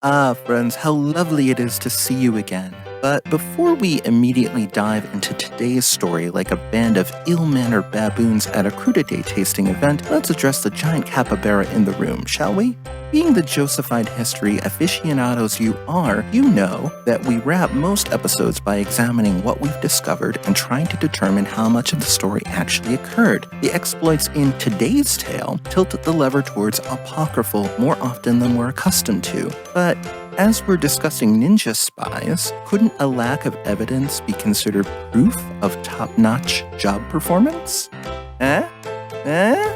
Ah, friends, how lovely it is to see you again. But before we immediately dive into today's story like a band of ill-mannered baboons at a crudité tasting event, let's address the giant capybara in the room, shall we? Being the Josephied History aficionados you are, you know that we wrap most episodes by examining what we've discovered and trying to determine how much of the story actually occurred. The exploits in today's tale tilt the lever towards apocryphal more often than we're accustomed to. But as we're discussing ninja spies, couldn't a lack of evidence be considered proof of top-notch job performance?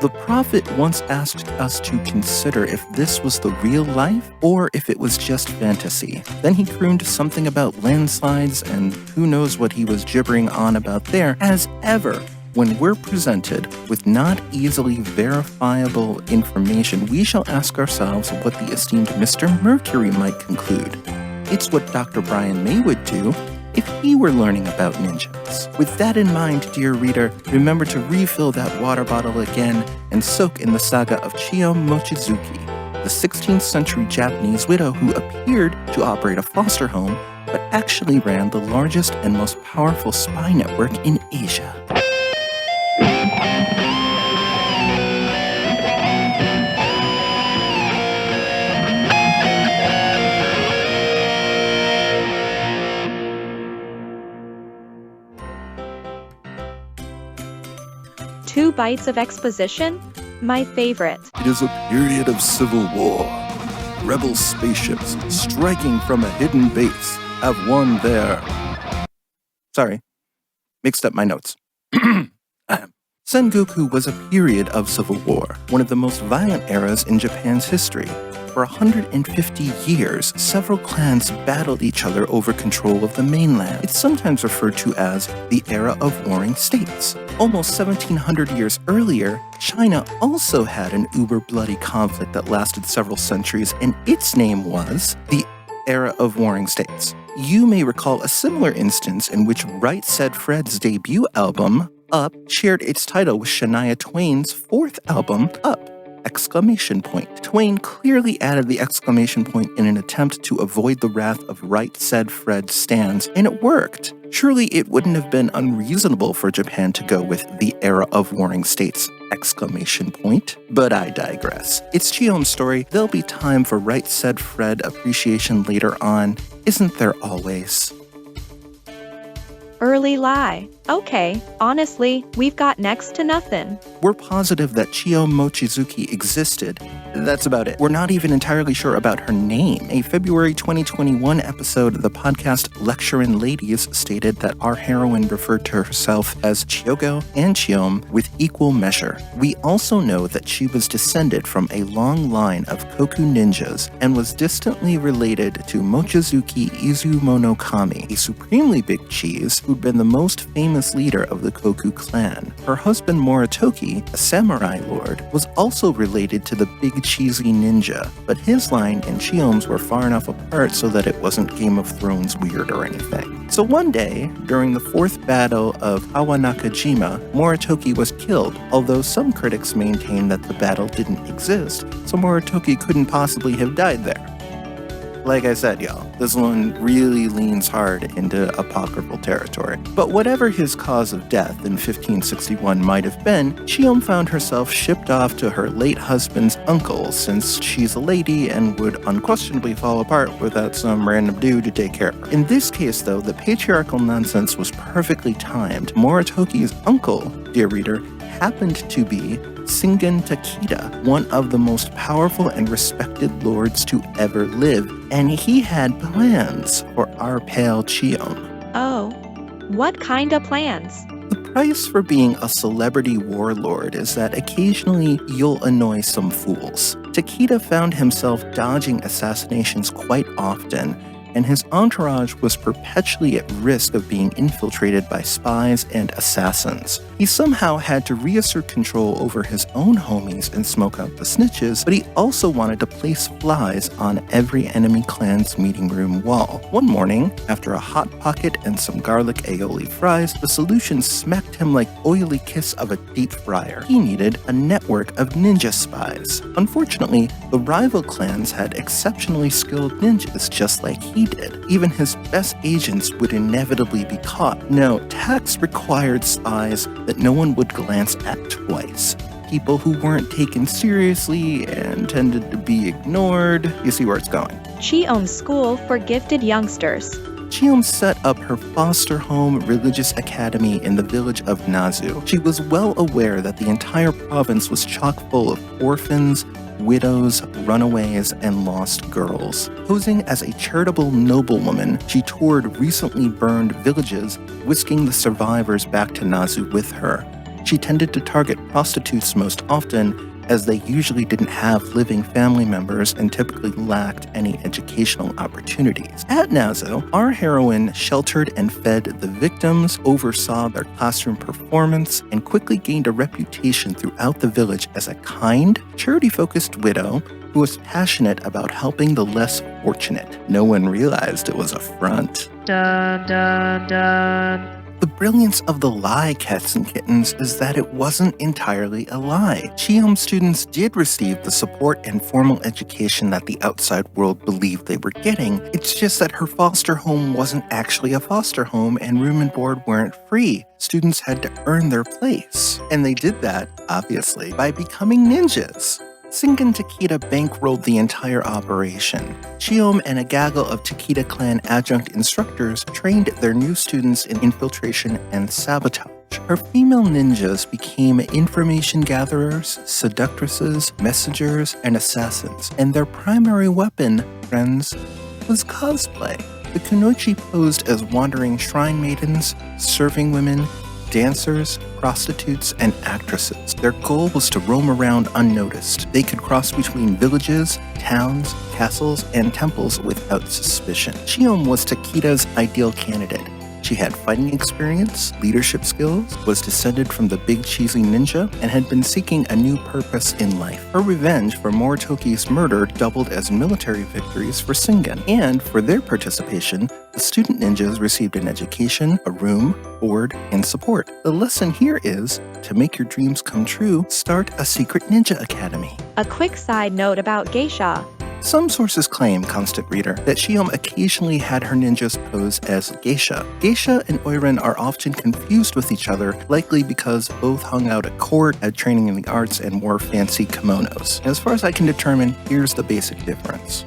The prophet once asked us to consider if this was the real life or if it was just fantasy. Then he crooned something about landslides and who knows what he was gibbering on about there. As ever, when we're presented with not easily verifiable information, we shall ask ourselves what the esteemed Mr. Mercury might conclude. It's what Dr. Brian May would do if he were learning about ninjas. With that in mind, dear reader, remember to refill that water bottle again and soak in the saga of Chiyome Mochizuki, the 16th century Japanese widow who appeared to operate a foster home, but actually ran the largest and most powerful spy network in Asia. Two bites of exposition? My favorite. It is a period of civil war. Rebel spaceships striking from a hidden base have won their... Sorry, mixed up my notes. Sengoku was a period of civil war, one of the most violent eras in Japan's history. For 150 years, several clans battled each other over control of the mainland. It's sometimes referred to as the Era of Warring States. Almost 1700 years earlier, China also had an uber-bloody conflict that lasted several centuries, and its name was the Era of Warring States. You may recall a similar instance in which Right Said Fred's debut album, Up, shared its title with Shania Twain's fourth album, Up! Twain clearly added the exclamation point in an attempt to avoid the wrath of Right Said Fred stans, and it worked. Surely it wouldn't have been unreasonable for Japan to go with the Era of Warring States! But I digress. It's Chiyome's story. There'll be time for Right Said Fred appreciation later on. Isn't there always? Early lie. Okay, honestly, we've got next to nothing. We're positive that Chiyome Mochizuki existed. That's about it. We're not even entirely sure about her name. A February 2021 episode of the podcast Lecturin' Ladies stated that our heroine referred to herself as Chiyogo and Chiyome with equal measure. We also know that she was descended from a long line of Koku ninjas and was distantly related to Mochizuki Izumonokami, a supremely big cheese who'd been the most famous leader of the Koku clan. Her husband Moritoki, a samurai lord, was also related to the big cheesy ninja, but his line and Chiyome's were far enough apart so that it wasn't Game of Thrones weird or anything. So one day, during the fourth battle of Awanakajima, Moritoki was killed, although some critics maintain that the battle didn't exist, so Moritoki couldn't possibly have died there. Like I said, y'all, this one really leans hard into apocryphal territory. But whatever his cause of death in 1561 might have been, Chiyome found herself shipped off to her late husband's uncle, since she's a lady and would unquestionably fall apart without some random dude to take care of her. In this case, though, the patriarchal nonsense was perfectly timed. Moritoki's uncle, dear reader, happened to be Shingen Takeda, one of the most powerful and respected lords to ever live, and he had plans for our pale Chiyome. Oh, what kind of plans? The price for being a celebrity warlord is that occasionally you'll annoy some fools. Takeda found himself dodging assassinations quite often, and his entourage was perpetually at risk of being infiltrated by spies and assassins. He somehow had to reassert control over his own homies and smoke out the snitches, but he also wanted to place flies on every enemy clan's meeting room wall. One morning, after a hot pocket and some garlic aioli fries, the solution smacked him like oily kiss of a deep fryer. He needed a network of ninja spies. Unfortunately, the rival clans had exceptionally skilled ninjas just like he did. Even his best agents would inevitably be caught. No, tax required spies that no one would glance at twice. People who weren't taken seriously and tended to be ignored. You see where it's going. Chiyome's school for gifted youngsters. Chiyome set up her foster home religious academy in the village of Nazu. She was well aware that the entire province was chock full of orphans, widows, runaways, and lost girls. Posing as a charitable noblewoman, she toured recently burned villages, whisking the survivors back to Nazu with her. She tended to target prostitutes most often, as they usually didn't have living family members and typically lacked any educational opportunities. At Nazu, our heroine sheltered and fed the victims, oversaw their classroom performance, and quickly gained a reputation throughout the village as a kind, charity-focused widow who was passionate about helping the less fortunate. No one realized it was a front. Dun, dun, dun. The brilliance of the lie, cats and kittens, is that it wasn't entirely a lie. Chiyome students did receive the support and formal education that the outside world believed they were getting. It's just that her foster home wasn't actually a foster home and room and board weren't free. Students had to earn their place. And they did that, obviously, by becoming ninjas. Shingen Takeda bankrolled the entire operation. Chiyome and a gaggle of Takeda clan adjunct instructors trained their new students in infiltration and sabotage. Her female ninjas became information gatherers, seductresses, messengers, and assassins, and their primary weapon, friends, was cosplay. The kunoichi posed as wandering shrine maidens, serving women, dancers, prostitutes, and actresses. Their goal was to roam around unnoticed. They could cross between villages, towns, castles, and temples without suspicion. Chiyome was Takeda's ideal candidate. She had fighting experience, leadership skills, was descended from the big cheesy ninja, and had been seeking a new purpose in life. Her revenge for Moritoki's murder doubled as military victories for Shingen, and for their participation, the student ninjas received an education, a room, board, and support. The lesson here is, to make your dreams come true, start a secret ninja academy. A quick side note about geisha. Some sources claim, constant reader, that Chiyome occasionally had her ninjas pose as geisha. Geisha and oiran are often confused with each other, likely because both hung out at court, had training in the arts, and wore fancy kimonos. As far as I can determine, here's the basic difference.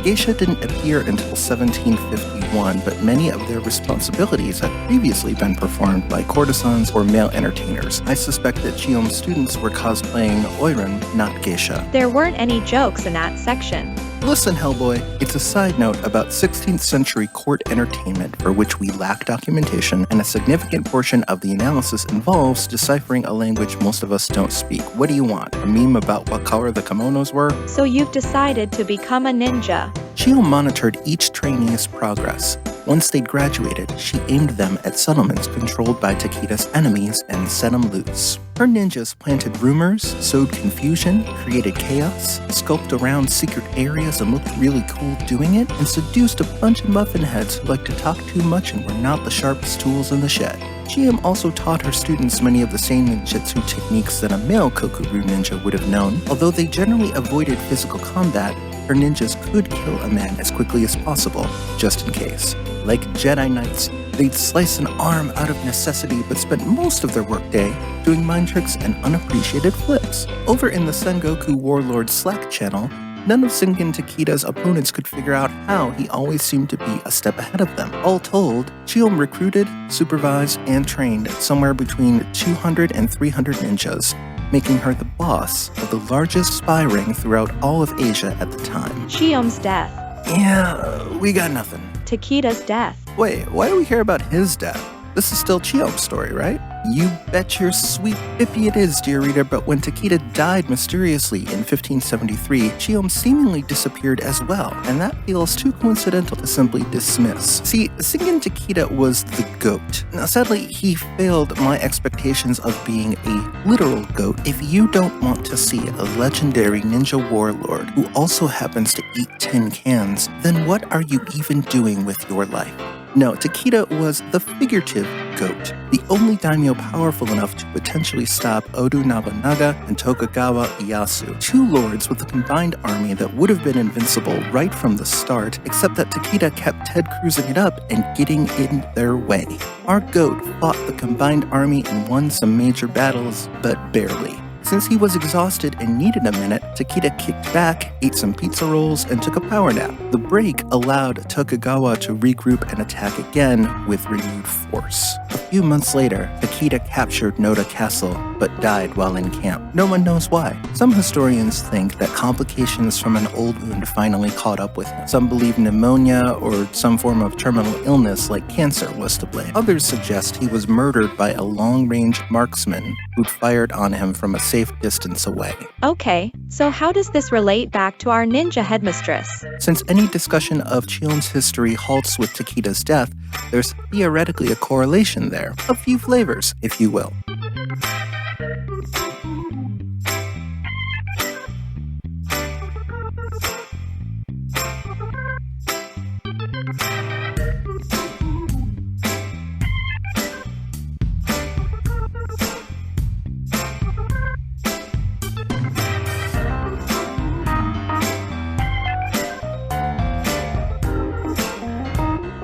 Geisha didn't appear until 1751, but many of their responsibilities had previously been performed by courtesans or male entertainers. I suspect that Chiyome's students were cosplaying oiran, not geisha. There weren't any jokes in that section. Listen, Hellboy, it's a side note about 16th century court entertainment for which we lack documentation, and a significant portion of the analysis involves deciphering a language most of us don't speak. What do you want? A meme about what color the kimonos were? So you've decided to become a ninja. Chiyome monitored each trainee's progress. Once they'd graduated, she aimed them at settlements controlled by Takeda's enemies and set them loose. Her ninjas planted rumors, sowed confusion, created chaos, skulked around secret areas and looked really cool doing it, and seduced a bunch of muffin heads who liked to talk too much and were not the sharpest tools in the shed. Chiyome also taught her students many of the same ninjutsu techniques that a male Kokuru ninja would have known. Although they generally avoided physical combat, her ninjas could kill a man as quickly as possible, just in case. Like Jedi Knights, they'd slice an arm out of necessity but spent most of their workday doing mind tricks and unappreciated flips. Over in the Sengoku Warlord Slack channel, none of Shingen Takeda's opponents could figure out how he always seemed to be a step ahead of them. All told, Chiyome recruited, supervised, and trained somewhere between 200 and 300 ninjas, making her the boss of the largest spy ring throughout all of Asia at the time. Chiyome's death. Yeah, we got nothing. Takeda's death. Wait, why do we care about his death? This is still Chiyome's story, right? You bet your sweet bippy it is, dear reader, but when Takeda died mysteriously in 1573, Chiyome seemingly disappeared as well, and that feels too coincidental to simply dismiss. See, Shingen Takeda was the GOAT. Now, sadly, he failed my expectations of being a literal GOAT. If you don't want to see a legendary ninja warlord who also happens to eat tin cans, then what are you even doing with your life? No, Takeda was the figurative GOAT, the only daimyo powerful enough to potentially stop Oda Nobunaga and Tokugawa Ieyasu, two lords with a combined army that would have been invincible right from the start, except that Takeda kept Ted cruising it up and getting in their way. Our GOAT fought the combined army and won some major battles, but barely. Since he was exhausted and needed a minute, Takeda kicked back, ate some pizza rolls, and took a power nap. The break allowed Tokugawa to regroup and attack again with renewed force. A few months later, Takeda captured Noda Castle, but died while in camp. No one knows why. Some historians think that complications from an old wound finally caught up with him. Some believe pneumonia or some form of terminal illness like cancer was to blame. Others suggest he was murdered by a long-range marksman who'd fired on him from a safe distance away. Okay, so how does this relate back to our ninja headmistress? Since any discussion of Chiyome's history halts with Takeda's death, there's theoretically a correlation there. A few flavors, if you will.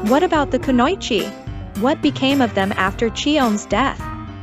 What about the kunoichi? What became of them after Chiyome's death?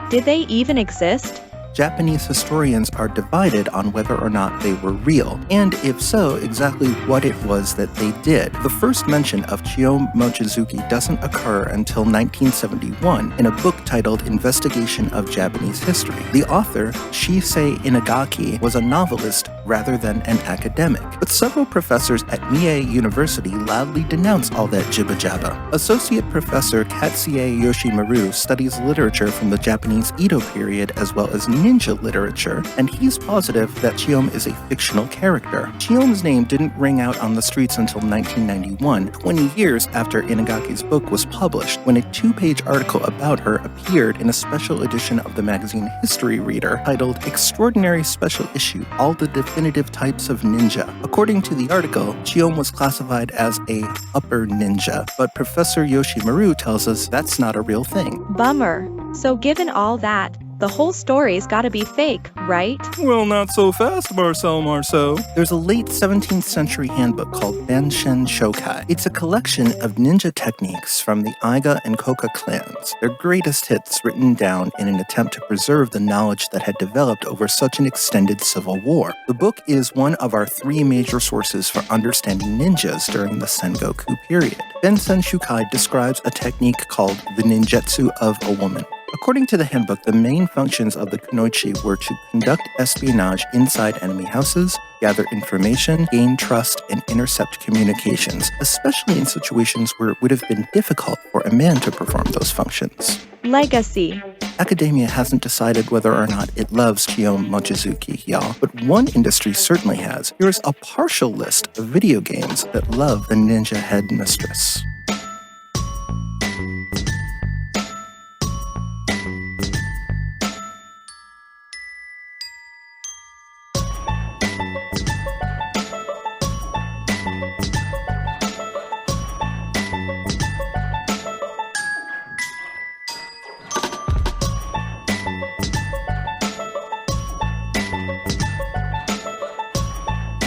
Did they even exist? Japanese historians are divided on whether or not they were real, and if so, exactly what it was that they did. The first mention of Chiyome Mochizuki doesn't occur until 1971 in a book titled Investigation of Japanese History. The author, Shisei Inagaki, was a novelist rather than an academic, but several professors at Mie University loudly denounce all that jibba-jabba. Associate Professor Katsuye Yoshimaru studies literature from the Japanese Edo period as well as ninja literature, and he's positive that Chiyome is a fictional character. Chiyome's name didn't ring out on the streets until 1991, 20 years after Inagaki's book was published, when a 2-page article about her appeared in a special edition of the magazine History Reader titled Extraordinary Special Issue: All the Definitive Types of Ninja. According to the article, Chiyome was classified as a upper ninja, but Professor Yoshimaru tells us that's not a real thing. Bummer. So given all that, the whole story's gotta be fake, right? Well, not so fast, Marceau. There's a late 17th century handbook called Banshen Shokai. It's a collection of ninja techniques from the Aiga and Koka clans, their greatest hits written down in an attempt to preserve the knowledge that had developed over such an extended civil war. The book is one of our 3 major sources for understanding ninjas during the Sengoku period. Banshen Shokai describes a technique called the ninjutsu of a woman. According to the handbook, the main functions of the kunoichi were to conduct espionage inside enemy houses, gather information, gain trust, and intercept communications, especially in situations where it would have been difficult for a man to perform those functions. Legacy. Academia hasn't decided whether or not it loves Chiyome Mochizuki, y'all, but one industry certainly has. Here's a partial list of video games that love the ninja headmistress.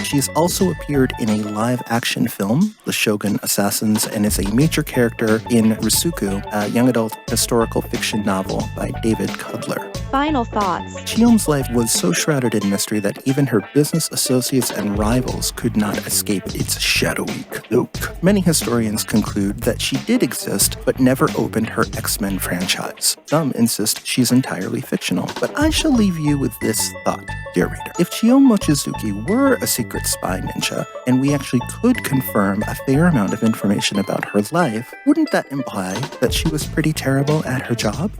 She has also appeared in a live-action film, The Shogun Assassins, and is a major character in Risuku, a young adult historical fiction novel by David Cudler. Final thoughts. Chiyome's life was so shrouded in mystery that even her business associates and rivals could not escape its shadowy cloak. Many historians conclude that she did exist, but never opened her X-Men franchise. Some insist she's entirely fictional, but I shall leave you with this thought, dear reader. If Chiyome Mochizuki were a secret spy ninja, and we actually could confirm a fair amount of information about her life, wouldn't that imply that she was pretty terrible at her job?